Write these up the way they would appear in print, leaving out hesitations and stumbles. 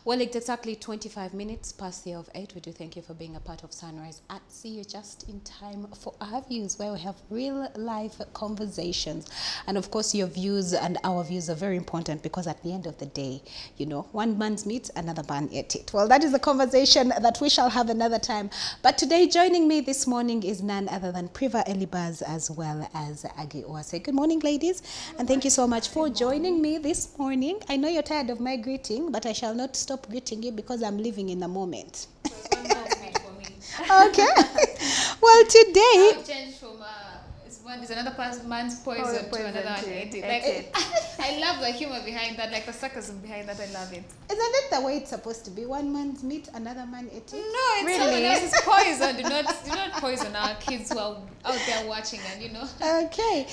Well, it's exactly 25 minutes past the hour of 8. We do thank you for being a part of Sunrise at See You just in time for our views, where we have real life conversations. And of course, your views and our views are very important, because at the end of the day, you know, one man's meat, another man ate it. Well, that is a conversation that we shall have another time. But today, joining me this morning is none other than Priva Elibaz, as well as Agi Oase. Good morning, ladies. And thank you so much for joining me this morning. I know you're tired of my greeting, but I shall not stop greeting you because I'm living in the moment. Okay. Well, today... I've changed from is another man's poison to another one ate it. Like, I love the humor behind that, like the sarcasm behind that. I love it. Isn't it the way it's supposed to be? One man's meat, another man ate it? No, it's someone else's poison. Do not poison our kids who are out there watching, and you know. Okay.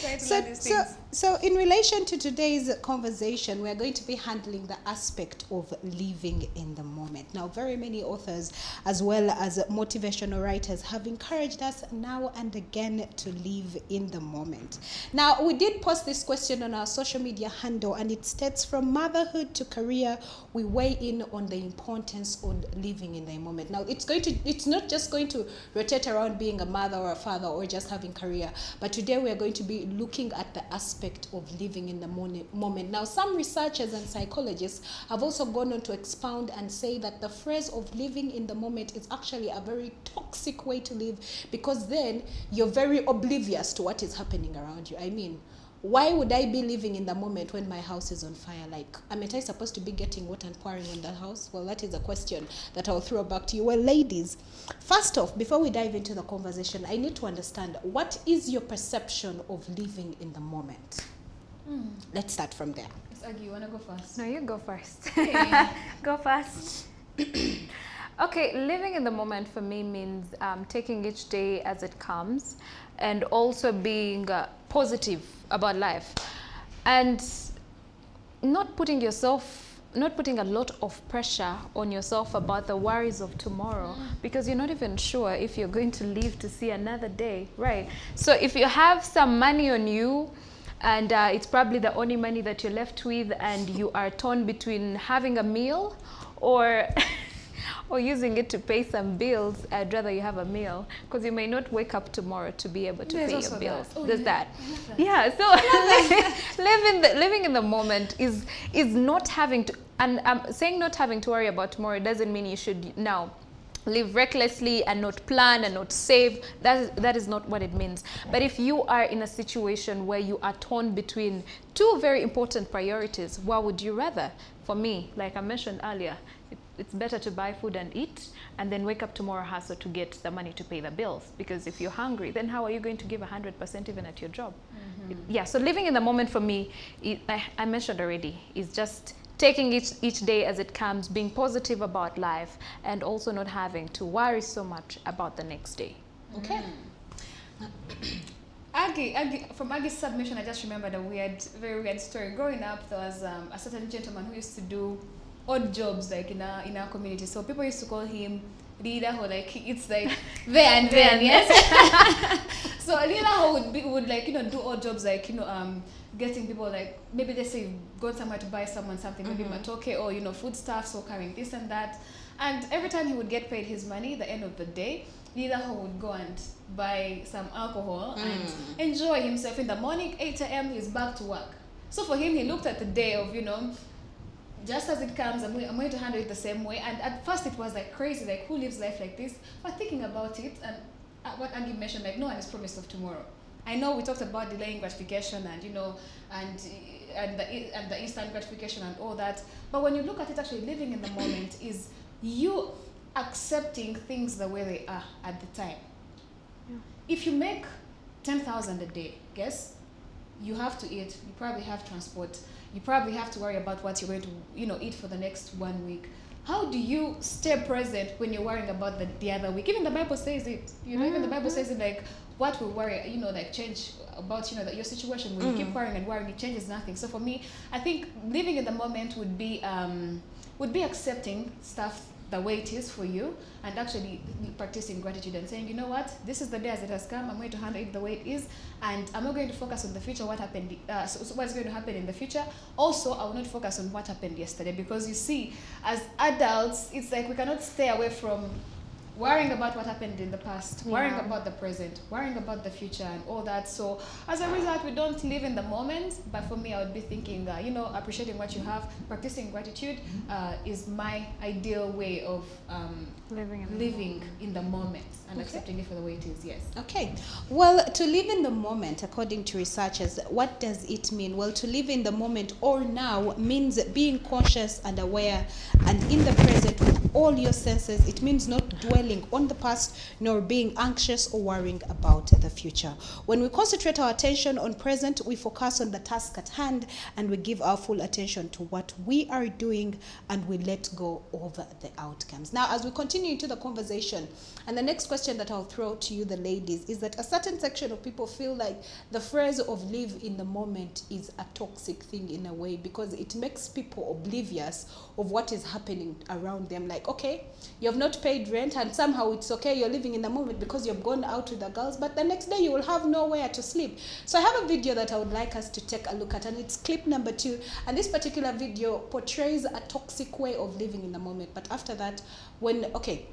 So in relation to today's conversation, we're going to be handling the aspect of living in the moment. Now, very many authors, as well as motivational writers, have encouraged us now and again to live in the moment. Now, we did post this question on our social media handle, and it states, from motherhood to career, we weigh in on the importance of living in the moment. Now, it's not just going to rotate around being a mother or a father or just having career, but today we are going to be looking at the aspect of living in the moment. Now, some researchers and psychologists have also gone on to expound and say that the phrase of living in the moment is actually a very toxic way to live, because then you're very oblivious to what is happening around you. I mean, why would I be living in the moment when my house is on fire? Like, aren't I supposed to be getting water and pouring on the house? Well, that is a question that I'll throw back to you. Well, ladies, first off, before we dive into the conversation, I need to understand, what is your perception of living in the moment? Let's start from there. Agi, you want to go first? No, you go first. Hey. Go first. Okay, living in the moment for me means taking each day as it comes, and also being positive about life, and not putting a lot of pressure on yourself about the worries of tomorrow, because you're not even sure if you're going to live to see another day, right? So if you have some money on you, and it's probably the only money that you're left with, and you are torn between having a meal or or using it to pay some bills, I'd rather you have a meal, because you may not wake up tomorrow to be able to pay your bills. There's that. Yeah, so living in the moment is not having to, and I'm saying not having to worry about tomorrow doesn't mean you should now live recklessly and not plan and not save. That is not what it means. But if you are in a situation where you are torn between two very important priorities, what would you rather? For me, like I mentioned earlier, it's better to buy food and eat, and then wake up tomorrow hustle to get the money to pay the bills. Because if you're hungry, then how are you going to give 100% even at your job? Yeah, so living in the moment for me, I mentioned already, is just taking each day as it comes, being positive about life, and also not having to worry so much about the next day. Okay. Agi, from Agi's submission, I just remembered a very weird story. Growing up, there was a certain gentleman who used to do odd jobs, like in our community. So people used to call him leader, who like it's like there and there, yes. So a leader who would like, you know, do odd jobs, like, you know, getting people, like, maybe let's say you've gone somewhere to buy someone something, maybe matoke, or, you know, foodstuffs, or carrying this and that. And every time he would get paid his money, at the end of the day, leader would go and buy some alcohol and enjoy himself. In the morning, 8 a.m. he's back to work. So for him, he looked at the day of, you know, just as it comes, I'm going to handle it the same way. And at first it was like crazy, like, who lives life like this? But thinking about it, and what Angie mentioned, like, no one is promised of tomorrow. I know we talked about delaying gratification, and, you know, and the instant gratification and all that. But when you look at it, actually living in the moment is you accepting things the way they are at the time. Yeah. If you make 10,000 a day, guess you have to eat, you probably have transport, you probably have to worry about what you're going to, you know, eat for the next 1 week. How do you stay present when you're worrying about the other week? Even the Bible says it, you know, even the Bible says it, like, what will worry, you know, like, change about, you know, your situation. When you keep worrying and worrying, it changes nothing. So for me, I think living in the moment would be accepting stuff the way it is for you, and actually practicing gratitude and saying, you know what, this is the day as it has come, I'm going to handle it the way it is, and I'm not going to focus on the future, what happened, so what's going to happen in the future. Also, I will not focus on what happened yesterday, because you see, as adults, it's like we cannot stay away from worrying about what happened in the past, worrying about the present, worrying about the future and all that. So as a result, we don't live in the moment. But for me, I would be thinking, you know, appreciating what you have, practicing gratitude is my ideal way of living in the moment and accepting it for the way it is, yes. Okay. Well, to live in the moment, according to researchers, what does it mean? Well, to live in the moment or now means being conscious and aware and in the present with all your senses. It means not dwelling on the past nor being anxious or worrying about the future. When we concentrate our attention on present, we focus on the task at hand and we give our full attention to what we are doing and we let go of the outcomes. Now, as we continue into the conversation, and the next question that I'll throw to you, the ladies, is that a certain section of people feel like the phrase of live in the moment is a toxic thing in a way, because it makes people oblivious of what is happening around them. Like, okay, you have not paid rent and somehow it's okay, you're living in the moment because you've gone out with the girls, but the next day you will have nowhere to sleep. So I have a video that I would like us to take a look at, and it's clip number 2, and this particular video portrays a toxic way of living in the moment. But after that, when, okay,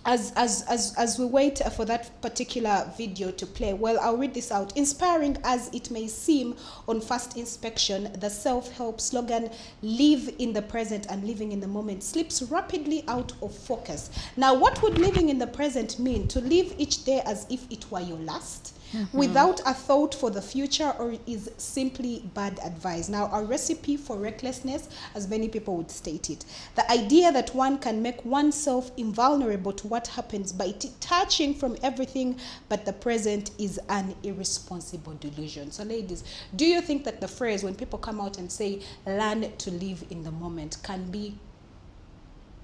as we wait for that particular video to play, well, I'll read this out. Inspiring as it may seem on first inspection, the self-help slogan, live in the present and living in the moment, slips rapidly out of focus. Now, what would living in the present mean? To live each day as if it were your last? Without a thought for the future, or is simply bad advice? Now, a recipe for recklessness, as many people would state it. The idea that one can make oneself invulnerable to what happens by detaching from everything but the present is an irresponsible delusion. So ladies, do you think that the phrase, when people come out and say, learn to live in the moment, can be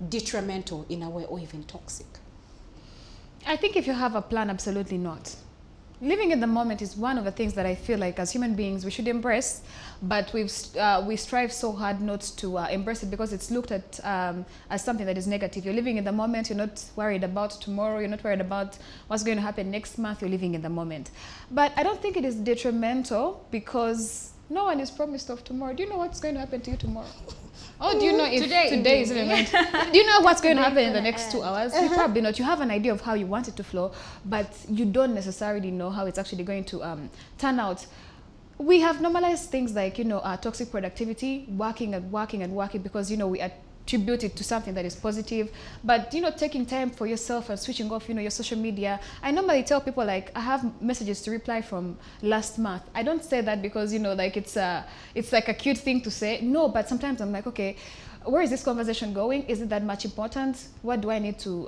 detrimental in a way or even toxic? I think if you have a plan, absolutely not. Living in the moment is one of the things that I feel like as human beings we should embrace, but we strive so hard not to embrace it because it's looked at as something that is negative. You're living in the moment, you're not worried about tomorrow, you're not worried about what's going to happen next month, you're living in the moment. But I don't think it is detrimental, because no one is promised of tomorrow. Do you know what's going to happen to you tomorrow? Oh, do you know if today is even meant? Do you know what's going to happen in the next 2 hours? You probably not. You have an idea of how you want it to flow, but you don't necessarily know how it's actually going to turn out. We have normalized things like, you know, toxic productivity, working and working and working, because, you know, we attribute it to something that is positive. But, you know, taking time for yourself and switching off, you know, your social media. I normally tell people, like, I have messages to reply from last month. I don't say that because, you know, like it's like a cute thing to say. No, but sometimes I'm like, okay, where is this conversation going? Is it that much important? What do I need to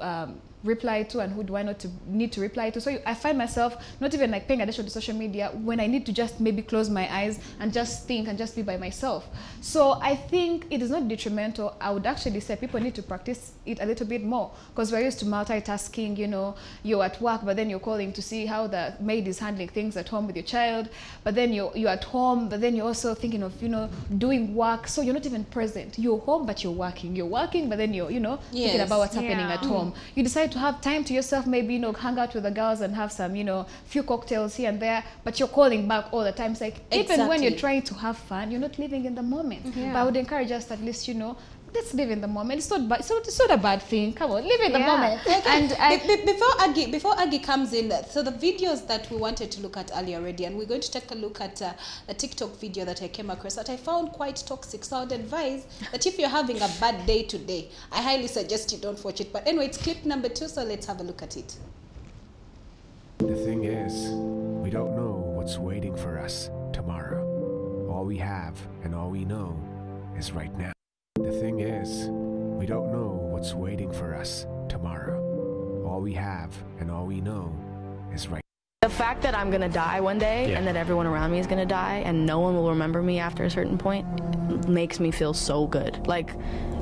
reply to, and who do I not need to reply to? So I find myself not even like paying attention to social media when I need to just maybe close my eyes and just think and just be by myself. So I think it is not detrimental. I would actually say people need to practice it a little bit more, because we're used to multitasking. You know, you're at work, but then you're calling to see how the maid is handling things at home with your child. But then you're at home, but then you're also thinking of, you know, doing work. So you're not even present. You're home, but you're working. You're working, but then you're, you know, thinking about what's happening at home. You decide to have time to yourself, maybe, you know, hang out with the girls and have some, you know, few cocktails here and there, but you're calling back all the time. It's like, even when you're trying to have fun, you're not living in the moment. But I would encourage us at least, you know, let's live in the moment. It's not bad. It's not a bad thing. Come on, live in the moment. Okay. And before Aggie comes in, so the videos that we wanted to look at earlier already, and we're going to take a look at a TikTok video that I came across that I found quite toxic. So I would advise that if you're having a bad day today, I highly suggest you don't watch it. But anyway, it's clip number 2, so let's have a look at it. The thing is, we don't know what's waiting for us tomorrow. All we have and all we know is right now. The thing is, we don't know what's waiting for us tomorrow. All we have and all we know is right now. The fact that I'm gonna die one day and that everyone around me is gonna die and no one will remember me after a certain point makes me feel so good. Like,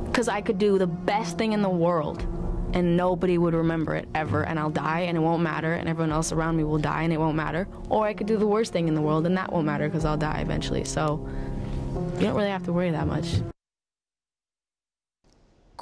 because I could do the best thing in the world and nobody would remember it ever, and I'll die and it won't matter, and everyone else around me will die and it won't matter. Or I could do the worst thing in the world and that won't matter because I'll die eventually. So you don't really have to worry that much.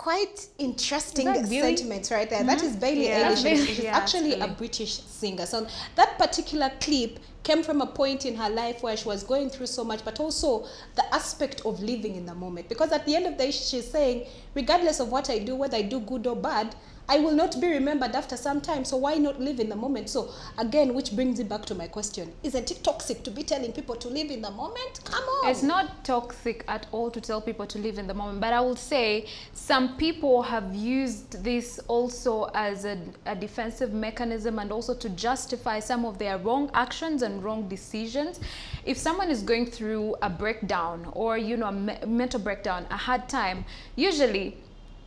quite interesting Is that Billie? sentiments right there. That is Billie Eilish. Billie, She's yeah, actually it's a Billie. British singer. So that particular clip came from a point in her life where she was going through so much, but also the aspect of living in the moment. Because at the end of the day, she's saying, regardless of what I do, whether I do good or bad, I will not be remembered after some time, so why not live in the moment? So again, which brings it back to my question, isn't it toxic to be telling people to live in the moment? Come on. It's not toxic at all to tell people to live in the moment, but I will say some people have used this also as a defensive mechanism and also to justify some of their wrong actions and wrong decisions. If someone is going through a breakdown or, you know, a mental breakdown, a hard time, usually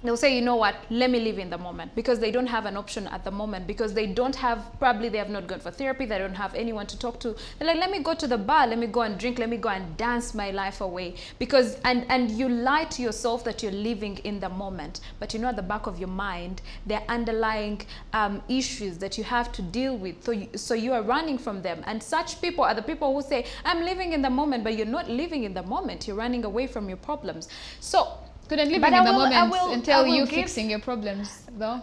they'll say, you know what, let me live in the moment, because they don't have an option at the moment, because they don't have, probably they have not gone for therapy, they don't have anyone to talk to. They're like, let me go to the bar, let me go and drink, let me go and dance my life away. Because, and you lie to yourself that you're living in the moment, but you know at the back of your mind, there are underlying issues that you have to deal with, so you are running from them. And such people are the people who say, I'm living in the moment, but you're not living in the moment, you're running away from your problems. So, couldn't live but in the I moment will until you give- fixing your problems, though.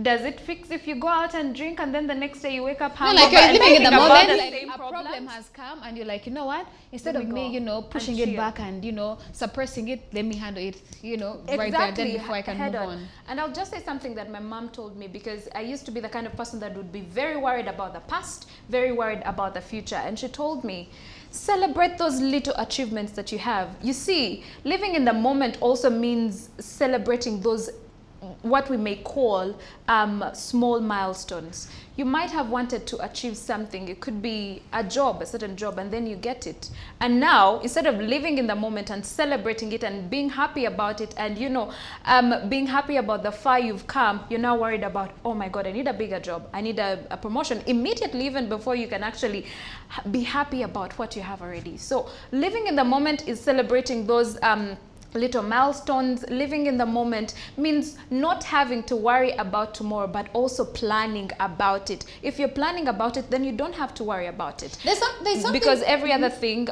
Does it fix if you go out and drink and then the next day you wake up No, hungover like you're and living in the thinking about moment, the like same a problem problems? has come and you're like, you know what? Instead Let of me me, go you know, and pushing it chill. back and, you know, suppressing it, let me handle it, you know, right there, Exactly, then before I can head move on. And I'll just say something that my mom told me, because I used to be the kind of person that would be very worried about the past, very worried about the future. And she told me, celebrate those little achievements that you have. You see, living in the moment also means celebrating those what we may call small milestones. You might have wanted to achieve something. It could be a job, a certain job, and then you get it. And now, instead of living in the moment and celebrating it and being happy about it and, you know, being happy about the far you've come, you're now worried about, oh my God, I need a bigger job. I need a promotion immediately, even before you can actually be happy about what you have already. So living in the moment is celebrating those little milestones. Living in the moment means not having to worry about tomorrow, but also planning about it. If you're planning about it, then you don't have to worry about it. There's something, because every other thing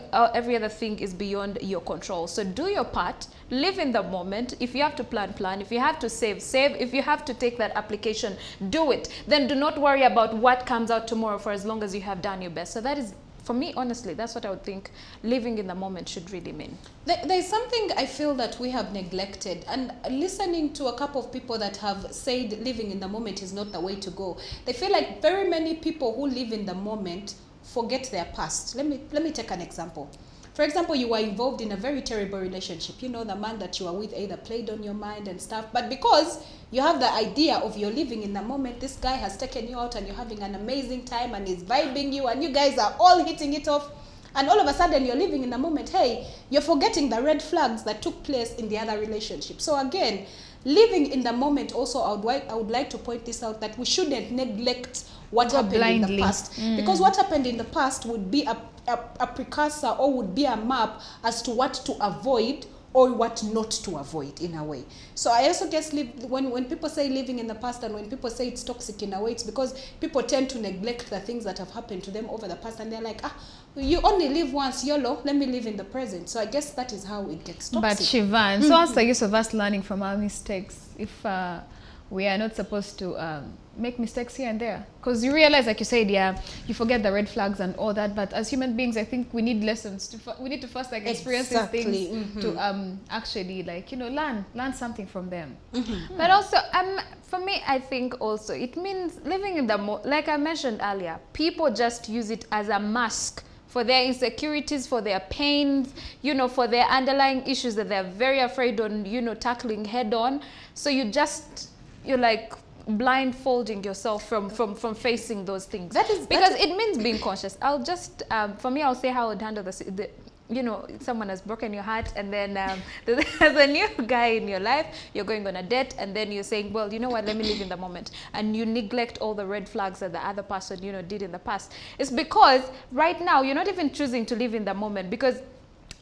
is beyond your control. So do your part, live in the moment. If you have to plan. If you have to save. If you have to take that application, do it. Then do not worry about what comes out tomorrow, for as long as you have done your best. So that is, for me, honestly, that's what I would think living in the moment should really mean. There's something I feel that we have neglected, and listening to a couple of people that have said living in the moment is not the way to go. They feel like very many people who live in the moment forget their past. Let me take an example. For example, you were involved in a very terrible relationship. You know, the man that you are with either played on your mind and stuff, but because you have the idea of you're living in the moment, this guy has taken you out and you're having an amazing time and he's vibing you and you guys are all hitting it off, and all of a sudden you're living in the moment. Hey, you're forgetting the red flags that took place in the other relationship. So again, living in the moment also, I would like to point this out, that we shouldn't neglect what happened in the past. Because what happened in the past would be a precursor, or would be a map as to what to avoid or what not to avoid in a way. So I also guess when people say living in the past, and when people say it's toxic in a way, it's because people tend to neglect the things that have happened to them over the past, and they're like, you only live once, YOLO, let me live in the present. So I guess that is how it gets toxic. But Shivan, so what's the use of us learning from our mistakes if we are not supposed to make mistakes here and there? Because you realize, like you said, yeah, you forget the red flags and all that, but as human beings, I think we need lessons. We need to first like experience these things to actually, like, you know, learn something from them. But also, for me, I think also it means living in the like I mentioned earlier, people just use it as a mask for their insecurities, for their pains, you know, for their underlying issues that they're very afraid on, you know, tackling head on. So you're like blindfolding yourself from facing those things. Because it means being conscious. I'll just, for me, I'll say how I would handle the you know, someone has broken your heart, and then there's a new guy in your life, you're going on a date, and then you're saying, well, you know what, let me live in the moment. And you neglect all the red flags that the other person, you know, did in the past. It's because right now you're not even choosing to live in the moment, because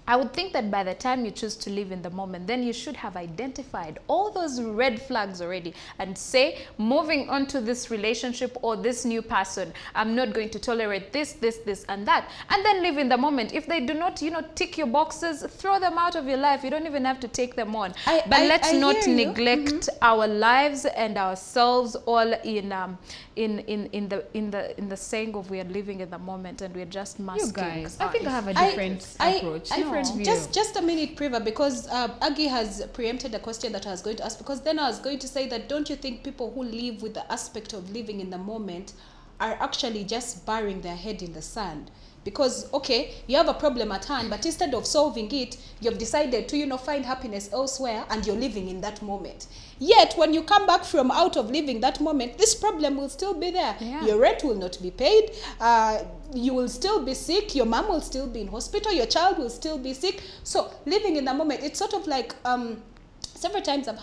I would think that by the time you choose to live in the moment, then you should have identified all those red flags already and say, moving on to this relationship or this new person, I'm not going to tolerate this, this, and that. And then live in the moment. If they do not, you know, tick your boxes, throw them out of your life. You don't even have to take them on. But let's not neglect our lives and ourselves all in the saying of we are living in the moment and we're just masking. You guys, I think I have a different approach. Just a minute, Priva, because Aggie has preempted a question that I was going to ask, because then I was going to say that don't you think people who live with the aspect of living in the moment are actually just burying their head in the sand? Because, okay, you have a problem at hand, but instead of solving it, you've decided to, you know, find happiness elsewhere and you're living in that moment. Yet, when you come back from out of living that moment, this problem will still be there. Yeah. Your rent will not be paid. You will still be sick. Your mom will still be in hospital. Your child will still be sick. So, living in the moment, it's sort of like... several times I've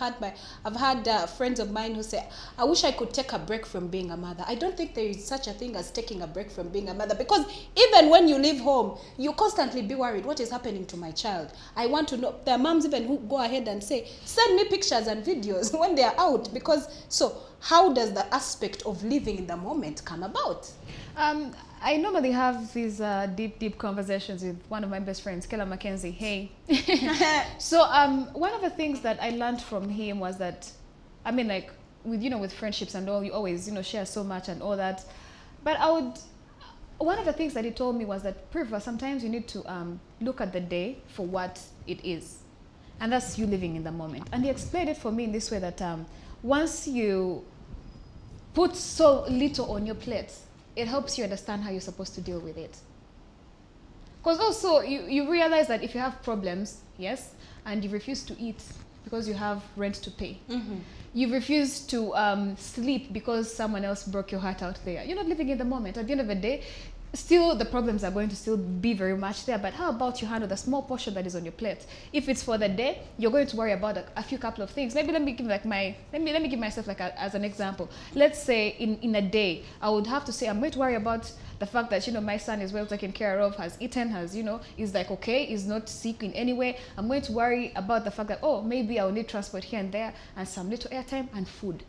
had friends of mine who say, I wish I could take a break from being a mother. I don't think there is such a thing as taking a break from being a mother, because even when you leave home, you constantly be worried, what is happening to my child? I want to know. There are moms even who go ahead and say, send me pictures and videos when they are out. Because, so how does the aspect of living in the moment come about? I normally have these deep conversations with one of my best friends, Kela Mackenzie. Hey. So one of the things that I learned from him was that, I mean, like with friendships and all, you always, share so much and all that. But one of the things that he told me was that, Priva, sometimes you need to look at the day for what it is. And that's you living in the moment. And he explained it for me in this way that once you put so little on your plate, it helps you understand how you're supposed to deal with it. Because also, you realize that if you have problems, yes, and you refuse to eat because you have rent to pay, you refuse to sleep because someone else broke your heart out there, you're not living in the moment. At the end of the day, still the problems are going to still be very much there, but how about you handle the small portion that is on your plate? If it's for the day, you're going to worry about a couple of things. Maybe let me give myself as an example. Let's say in a day, I would have to say I'm going to worry about the fact that my son is well taken care of, has eaten, has is like okay, is not sick in any way. I'm going to worry about the fact that maybe I will need transport here and there and some little airtime and food.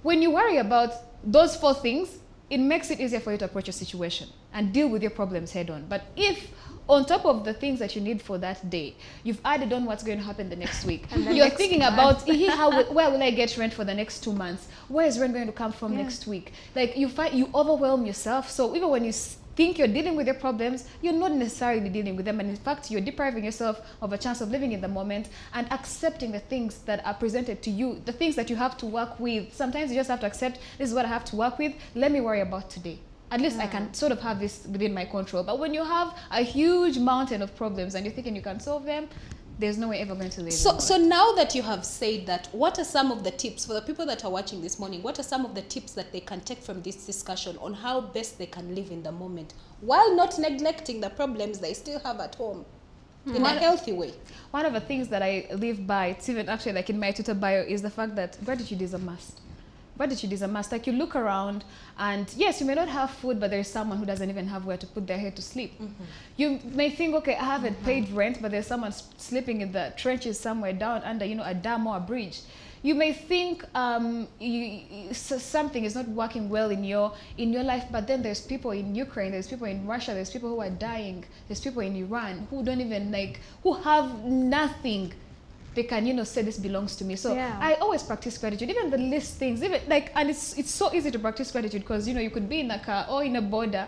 When you worry about those 4 things, it makes it easier for you to approach your situation and deal with your problems head on. But if on top of the things that you need for that day, you've added on what's going to happen the next week, you're thinking about where will I get rent for the next 2 months? Where is rent going to come from next week? Like you overwhelm yourself. So even when you think you're dealing with your problems, you're not necessarily dealing with them, and in fact you're depriving yourself of a chance of living in the moment and accepting the things that are presented to you, the things that you have to work with. Sometimes you just have to accept, this is what I have to work with, let me worry about today. At least I can sort of have this within my control. But when you have a huge mountain of problems and you're thinking you can solve them, there's no way ever going to live. So now that you have said that, what are some of the tips for the people that are watching this morning? What are some of the tips that they can take from this discussion on how best they can live in the moment while not neglecting the problems they still have at home in a healthy way? One of the things that I live by, it's even actually like in my Twitter bio, is the fact that gratitude is a must. Gratitude is a must. Like you look around and yes, you may not have food, but there's someone who doesn't even have where to put their head to sleep. You may think, okay, I haven't paid rent, but there's someone sleeping in the trenches somewhere down under, a dam or a bridge. You may think something is not working well in your life, but then there's people in Ukraine, there's people in Russia, there's people who are dying, there's people in Iran who don't even who have nothing. They can, say this belongs to me. So I always practice gratitude, even the least things, even and it's so easy to practice gratitude because, you could be in a car or on a border,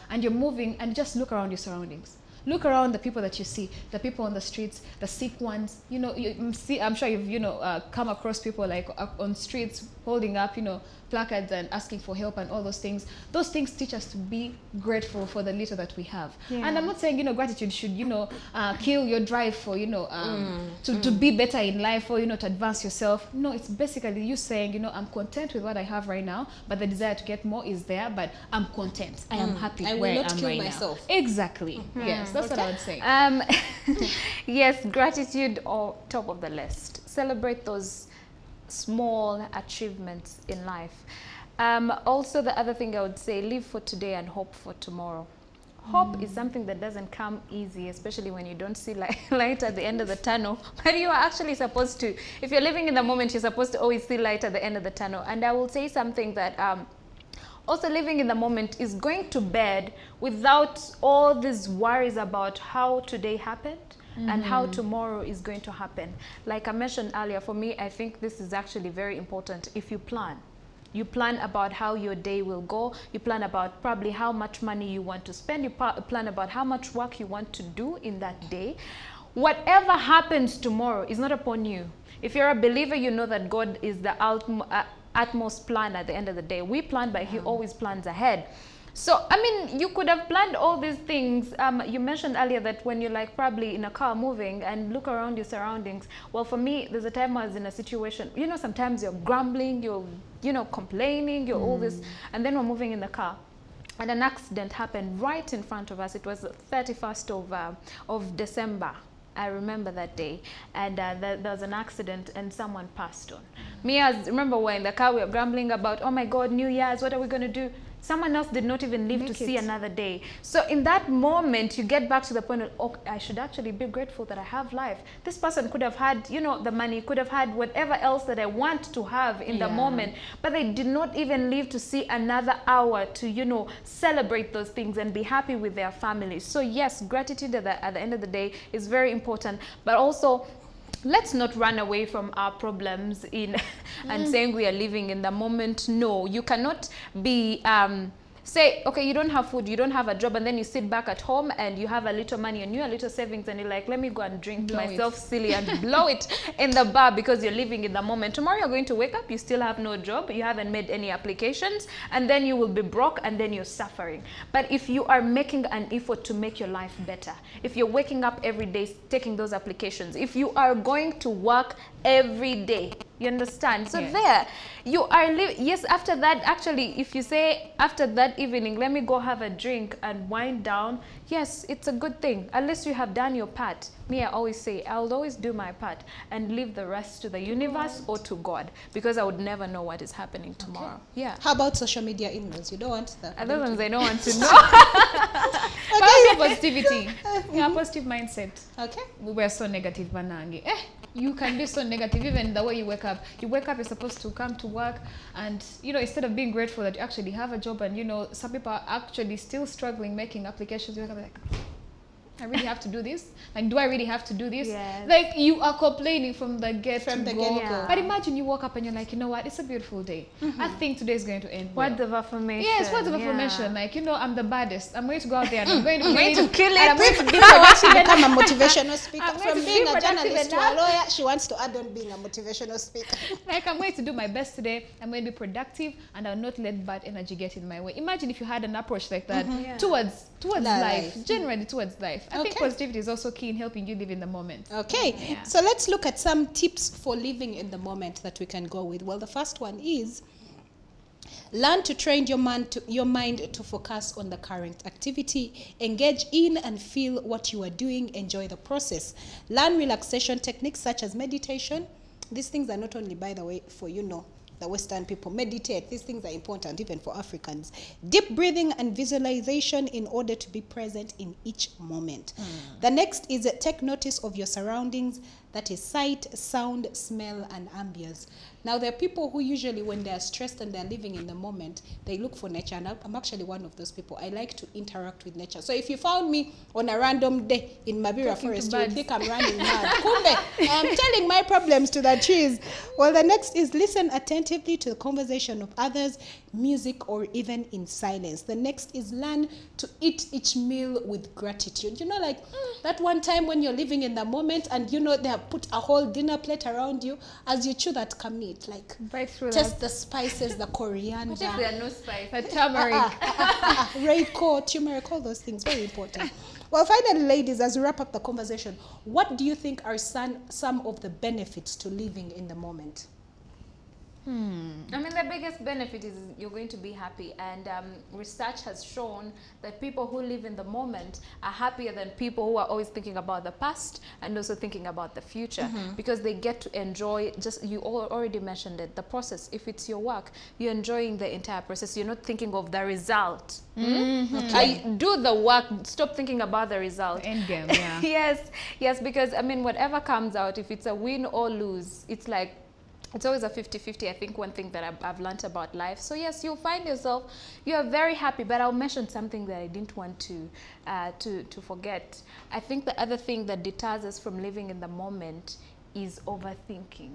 and you're moving and just look around your surroundings. Look around the people that you see, the people on the streets, the sick ones. I'm sure you've, come across people on streets holding up, placards and asking for help and all those things. Those things teach us to be grateful for the little that we have. And I'm not saying, gratitude should, kill your drive for, to be better in life or, to advance yourself. No, it's basically you saying, I'm content with what I have right now, but the desire to get more is there, but I'm content. I am happy where I am right now. Exactly. Yes, that's what I would say. Yes, gratitude or top of the list. Celebrate those small achievements in life. Also, the other thing I would say, live for today and hope for tomorrow. Hope is something that doesn't come easy, especially when you don't see light at the end of the tunnel. But you are actually supposed to, if you're living in the moment, you're supposed to always see light at the end of the tunnel. And I will say something that also living in the moment is going to bed without all these worries about how today happened and how tomorrow is going to happen. Like I mentioned earlier, for me, I think this is actually very important. If you plan. You plan about how your day will go. You plan about probably how much money you want to spend. You plan about how much work you want to do in that day. Whatever happens tomorrow is not upon you. If you're a believer, you know that God is the utmost plan at the end of the day. We plan, but He always plans ahead. So, I mean, you could have planned all these things. You mentioned earlier that when you're like probably in a car moving and look around your surroundings. Well, for me, there's a time I was in a situation, you know, sometimes you're grumbling, you're, you know, complaining, you're all this. And then we're moving in the car. And an accident happened right in front of us. It was the 31st of December. I remember that day, and there was an accident and someone passed on. Me, I remember we're in the car, we were grumbling about, oh my God, New Year's, what are we going to do? Someone else did not even live to see another day. So in that moment, you get back to the point of, oh, I should actually be grateful that I have life. This person could have had, you know, the money, could have had whatever else that I want to have in the moment, but they did not even live to see another hour to, you know, celebrate those things and be happy with their families. So yes, gratitude at the end of the day is very important, but also let's not run away from our problems in and saying we are living in the moment. No, you cannot be say, okay, you don't have food, you don't have a job, and then you sit back at home and you have a little money and you have a little savings, and you're like, let me go and drink myself silly and blow it in the bar because you're living in the moment. Tomorrow you're going to wake up, you still have no job, you haven't made any applications, and then you will be broke, and then you're suffering. But if you are making an effort to make your life better, if you're waking up every day taking those applications, if you are going to work every day, you understand? So there you are. Yes, after that, actually, if you say after that evening, let me go have a drink and wind down, yes, it's a good thing. At least you have done your part. Me, I always say, I'll always do my part and leave the rest to the universe or to God, because I would never know what is happening tomorrow. Yeah. How about social media in-laws? You don't want that? Other ones I don't want to know. Okay. Positivity. Yeah, positive mindset. Okay. We were so negative, Manangi. You can be so negative even the way you wake up. You wake up, you're supposed to come to work, and you know, instead of being grateful that you actually have a job, and you know, some people are actually still struggling making applications, you wake up like, I really have to do this? Like, do I really have to do this? Yes. Like, you are complaining from the get-go. Yeah. But imagine you woke up and you're like, you know what? It's a beautiful day. I think today is going to end well. Words of affirmation. Yes, words of affirmation. Like, you know, I'm the baddest. I'm going to go out there and I'm going to kill it. And I'm going to be She become a motivational speaker. I'm going From to being be a productive journalist to a enough. lawyer, she wants to add on being a motivational speaker. Like, I'm going to do my best today. I'm going to be productive, and I'll not let bad energy get in my way. Imagine if you had an approach like that towards life, generally towards life. I think positivity is also key in helping you live in the moment. Okay, so let's look at some tips for living in the moment that we can go with. Well, the first one is learn to train your mind to focus on the current activity. Engage in and feel what you are doing. Enjoy the process. Learn relaxation techniques such as meditation. These things are not only, by the way, for, you know, the Western people. Meditate. These things are important even for Africans. Deep breathing and visualization in order to be present in each moment. The next is take notice of your surroundings. That is sight, sound, smell, and ambience. Now, there are people who usually, when they are stressed and they're living in the moment, they look for nature. And I'm actually one of those people. I like to interact with nature. So if you found me on a random day in Mabira Forest, you would think I'm running mad. Kumbe, I'm telling my problems to the trees. Well, the next is listen attentively to the conversation of others, music, or even in silence. The next is learn to eat each meal with gratitude. You know, like that one time when you're living in the moment and, you know, they have put a whole dinner plate around you, as you chew that meat, like Bite through taste the spices, the coriander, There are no spice. The turmeric. Rayco, turmeric, all those things, very important. Well, finally, ladies, as we wrap up the conversation, what do you think are some of the benefits to living in the moment? I mean, the biggest benefit is you're going to be happy, and research has shown that people who live in the moment are happier than people who are always thinking about the past and also thinking about the future, because they get to enjoy, just, you already mentioned it, the process. If it's your work, you're enjoying the entire process. You're not thinking of the result. Do the work, stop thinking about the result. End game, yeah. Yes, because I mean, whatever comes out, if it's a win or lose, it's like, it's always a 50-50. I think one thing that I've learned about life. So yes, you'll find yourself, you're very happy, but I'll mention something that I didn't want to forget. I think the other thing that deters us from living in the moment is overthinking.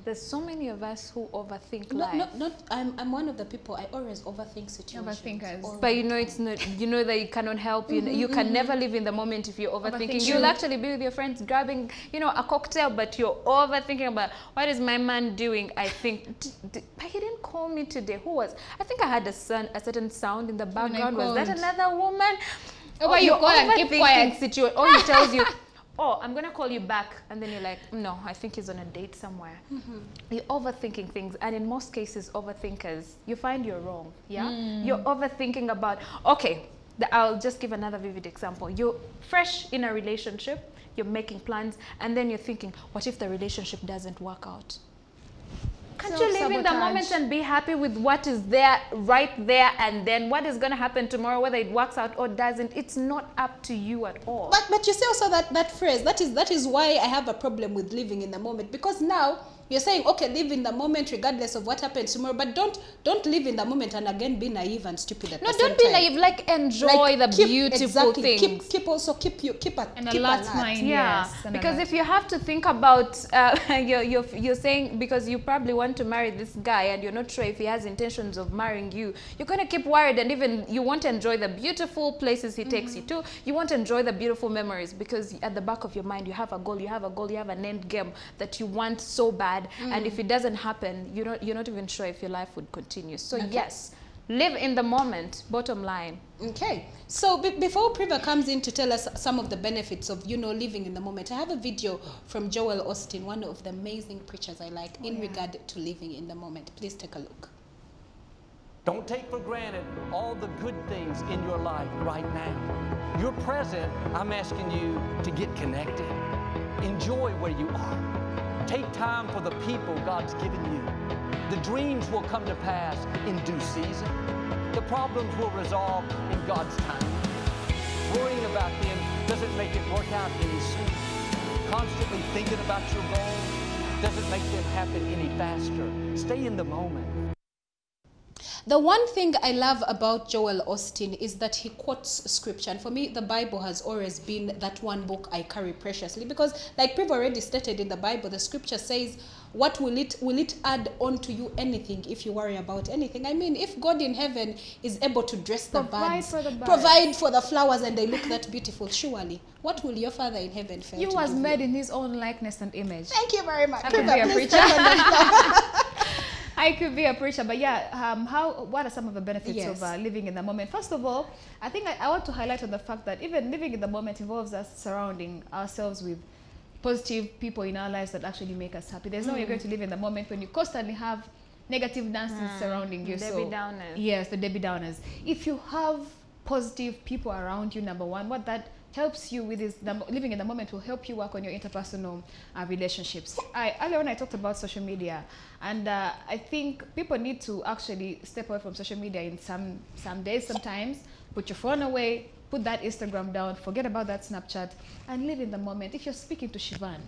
There's so many of us who overthink life. I'm one of the people, I always overthink situations. Overthinkers. But you know, it's not, you know that you cannot help. You can never live in the moment if you're overthinking. You'll actually be with your friends grabbing, you know, a cocktail, but you're overthinking about, what is my man doing? I think, but he didn't call me today. Who was? I think I had a certain sound in the background. Was that another woman? Oh, you call and keep quiet. Or he tells you, oh, I'm going to call you back. And then you're like, no, I think he's on a date somewhere. You're overthinking things. And in most cases, overthinkers, you find you're wrong. Yeah? You're overthinking about, okay, I'll just give another vivid example. You're fresh in a relationship, you're making plans, and then you're thinking, what if the relationship doesn't work out? Can't you live in the moment and be happy with what is there, right there, and then what is going to happen tomorrow, whether it works out or doesn't? It's not up to you at all. But you say also that phrase, that is why I have a problem with living in the moment, because now you're saying, okay, live in the moment regardless of what happens tomorrow, but don't live in the moment and again be naive and stupid at the same time. No, don't be naive. Like, enjoy the beautiful things. Keep a alert mind. Yeah, yes, because if you have to think about, you're saying, because you probably want to marry this guy and you're not sure if he has intentions of marrying you, you're going to keep worried, and even you won't enjoy the beautiful places he takes you to. You won't enjoy the beautiful memories, because at the back of your mind you have a goal, you have an end game that you want so bad. And if it doesn't happen, you're not even sure if your life would continue. So yes, live in the moment, bottom line. Okay, so before Priva comes in to tell us some of the benefits of, you know, living in the moment, I have a video from Joel Osteen, one of the amazing preachers I like, in regard to living in the moment. Please take a look. Don't take for granted all the good things in your life right now. You're present. I'm asking you to get connected. Enjoy where you are. Take time for the people God's given you. The dreams will come to pass in due season. The problems will resolve in God's time. Worrying about them doesn't make it work out any sooner. Constantly thinking about your goals doesn't make them happen any faster. Stay in the moment. The one thing I love about Joel Osteen is that he quotes scripture. And for me, the Bible has always been that one book I carry preciously, because like Priv already stated in the Bible, the scripture says, what will it add on to you anything if you worry about anything? I mean, if God in heaven is able to dress the birds, provide for the flowers, and they look that beautiful, surely, what will your Father in heaven fail to You was give made you? in his own likeness and image. Thank you very much. I could be a preacher. I could be a preacher, but yeah, what are some of the benefits of living in the moment? First of all, I think I want to highlight on the fact that even living in the moment involves us surrounding ourselves with positive people in our lives that actually make us happy. There's no way you're going to live in the moment when you constantly have negative Nancy's surrounding you. Debbie Downers. Yes, the Debbie Downers. If you have positive people around you, number one, what that helps you with is living in the moment will help you work on your interpersonal relationships. Earlier on I talked about social media, and I think people need to actually step away from social media in some days, sometimes. Put your phone away, put that Instagram down, forget about that Snapchat, and live in the moment. If you're speaking to Shivan,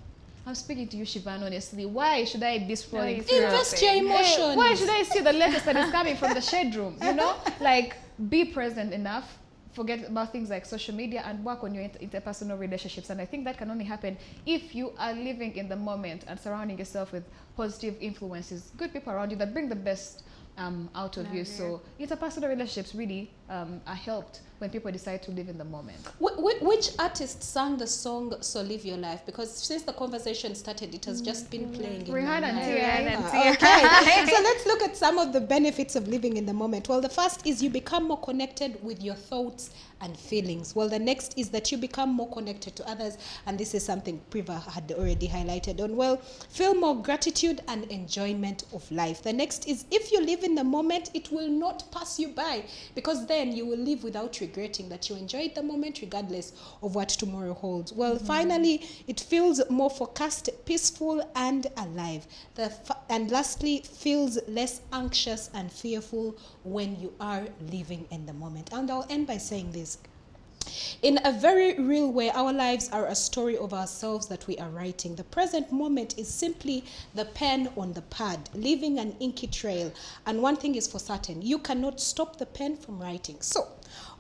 I'm speaking to you, Shivan, honestly. Why should I be scrolling through? Invest your emotions. Why should I see the latest that is coming from the shade room? You know, like, be present enough. Forget about things like social media and work on your interpersonal relationships. And I think that can only happen if you are living in the moment and surrounding yourself with positive influences, good people around you that bring the best out of you. So interpersonal relationships really are helped when people decide to live in the moment. Which artist sang the song "So Live Your Life"? Because since the conversation started, it has just been playing. Rihanna and Tia. Okay, so let's look at some of the benefits of living in the moment. Well, the first is you become more connected with your thoughts and feelings. Well, the next is that you become more connected to others, and this is something Priva had already highlighted on. Well, feel more gratitude and enjoyment of life. The next is if you live in the moment, it will not pass you by, because then you will live without regretting that you enjoyed the moment regardless of what tomorrow holds. Well, finally, it feels more focused, peaceful, and alive. And lastly, feels less anxious and fearful when you are living in the moment. And I'll end by saying this. In a very real way, our lives are a story of ourselves that we are writing. The present moment is simply the pen on the pad, leaving an inky trail. And one thing is for certain, you cannot stop the pen from writing. So,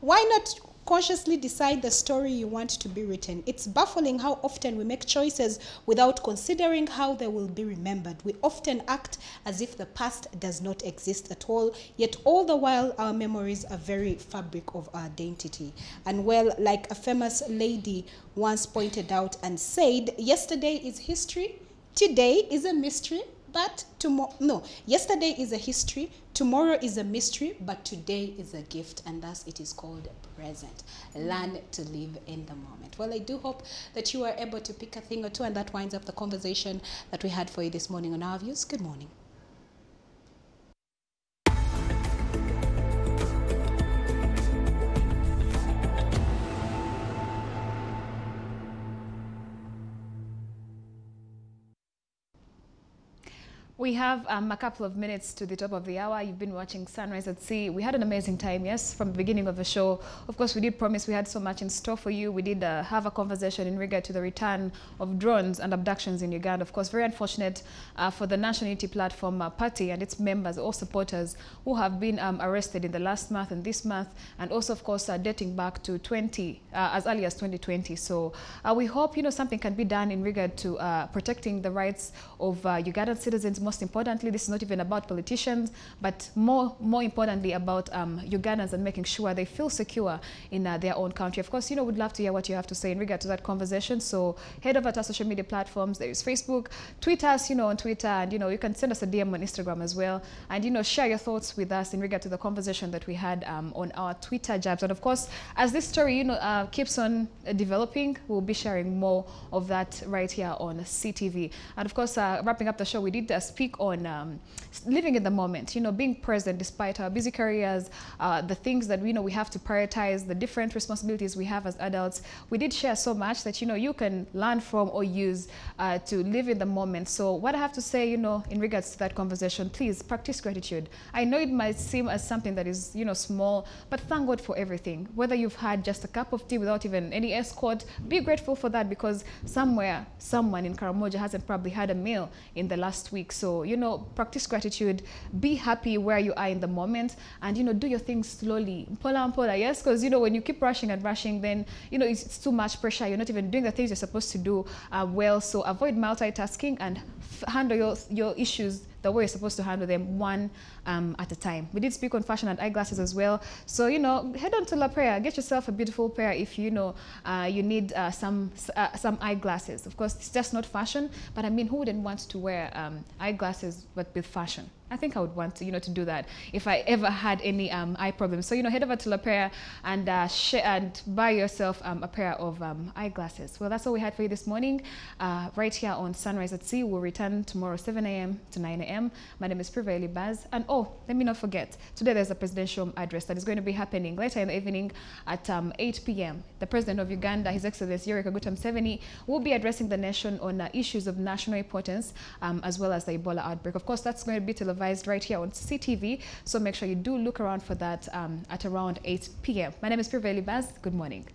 why not consciously decide the story you want to be written? It's baffling how often we make choices without considering how they will be remembered. We often act as if the past does not exist at all, yet all the while our memories are very fabric of our identity. And well, like a famous lady once pointed out and said, yesterday is history, today is a mystery, but tomorrow, no, yesterday is a history, tomorrow is a mystery, but today is a gift, and thus it is called present. Learn to live in the moment. Well, I do hope that you are able to pick a thing or two, and that winds up the conversation that we had for you this morning on Our Views. Good morning. We have a couple of minutes to the top of the hour. You've been watching Sunrise at Sea. We had an amazing time, yes, from the beginning of the show. Of course, we did promise we had so much in store for you. We did have a conversation in regard to the return of drones and abductions in Uganda. Of course, very unfortunate for the National Unity Platform Party and its members or supporters who have been arrested in the last month and this month, and also, of course, dating back to as early as 2020. So we hope, something can be done in regard to protecting the rights of Ugandan citizens. Most importantly, this is not even about politicians, but more importantly about Ugandans and making sure they feel secure in their own country. Of course, we'd love to hear what you have to say in regard to that conversation. So head over to our social media platforms. There is Facebook, tweet us, on Twitter, and you can send us a DM on Instagram as well. And share your thoughts with us in regard to the conversation that we had on our Twitter jabs. And of course, as this story, keeps on developing, we'll be sharing more of that right here on CTV. And of course, wrapping up the show, we did speak on living in the moment, being present despite our busy careers, the things that we have to prioritize, the different responsibilities we have as adults. We did share so much that you can learn from or use to live in the moment. So what I have to say, in regards to that conversation, please practice gratitude. I know it might seem as something that is small, but thank God for everything. Whether you've had just a cup of tea without even any escort, be grateful for that, because somewhere someone in Karamoja hasn't probably had a meal in the last week. So practice gratitude, be happy where you are in the moment, and do your things slowly, mpola mpola, yes, because when you keep rushing and rushing, then it's too much pressure. You're not even doing the things you're supposed to do well. So avoid multitasking and handle your issues the way you're supposed to handle them, one at a time. We did speak on fashion and eyeglasses as well. So, head on to La Prayer, get yourself a beautiful pair if you need some eyeglasses. Of course, it's just not fashion, but I mean, who wouldn't want to wear eyeglasses but with fashion? I think I would want to, to do that if I ever had any eye problems. So, head over to La Prayer and buy yourself a pair of eyeglasses. Well, that's all we had for you this morning, right here on Sunrise at Sea. We'll return tomorrow 7 a.m. to 9 a.m. My name is Priva Elibaz. And let me not forget, today there's a presidential address that is going to be happening later in the evening at 8 p.m. The President of Uganda, His Excellency Yoweri Kaguta Museveni, will be addressing the nation on issues of national importance, as well as the Ebola outbreak. Of course, that's going to be televised right here on CTV, so make sure you do look around for that at around 8 p.m. My name is Priva Elibaz. Good morning.